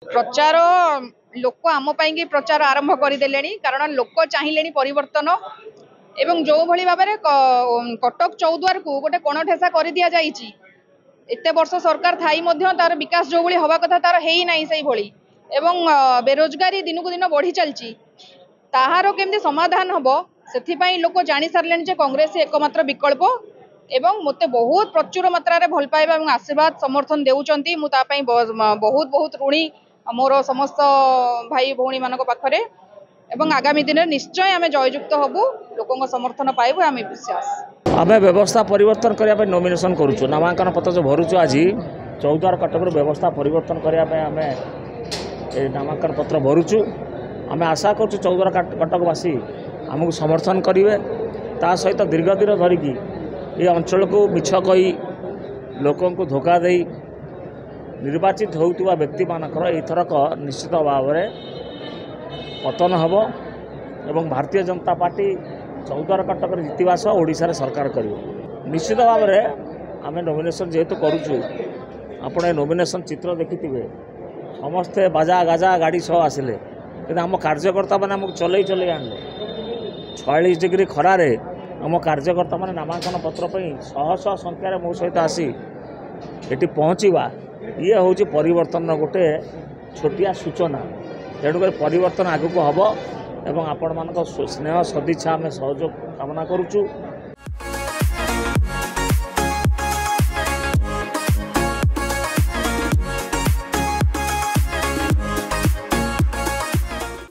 प्रचार लोक आम पाई प्रचार आरंभ करदे कारण लोक चाहिए परिवर्तन एवं जो भली भाव में कटक चौद्वार को गोटे कोणठेसा कर दि जाइए एत वर्ष सरकार थाई तार विकास जो भाई हवा कथा तार है ना से भली एवं बेरोजगारी दिन को दिन बढ़ी चलती ताहार केमती समाधान हम से लोक जानी सारे कांग्रेस एकमात्र विकल्प एवं मते बहुत प्रचुर मात्रा रे भल पाइबा और आशीर्वाद समर्थन देउचंती मु ता पई बहुत बहुत ऋणी मोर समस्त भाई भौणी मानक पाखरे एवं आगामी दिन में निश्चय आम जययुक्त हबु लोकों समर्थन पाइबु आम विश्वास आम व्यवस्था परिवर्तन करने नॉमिनेशन करुचु नामांकन पत्र जो भरुचु आज चौद्वार कटक व्यवस्था परिवर्तन करने आम नामांकन पत्र भरुचु आम आशा करुचु चौद्वार कटकवासी आमको समर्थन करेंगे ता सहित दीर्घ दिन धरिकी ये अंचल को मिछ कही लोकों को धोखा दे निर्वाचित होता व्यक्ति मानकर एथरक निश्चित भाव में पतन हम एवं भारतीय जनता पार्टी चौद्वार कटक जितवा सह ओडिशा सरकार कर निश्चित भाव में आम नॉमिनेशन जेहेतु करुचु आपण नॉमिनेशन चित्र देखिथे समस्ते बाजा गाजा गाड़ी सह आसिले कि आम कार्यकर्ता मैंने आमको चलई चलई आनले 46 डिग्री खरारे आम कार्यकर्ता मैंने नामांकन पत्र पर शह शह संख्यार मो सहित आसी ये पहुँचवा ये हूँ परिवर्तन गोटे छोटिया सूचना तेणुक परिवर्तन आगक हम एवं आपण मान स्नेह सदिच्छा आम सहयोग कामना करुचु।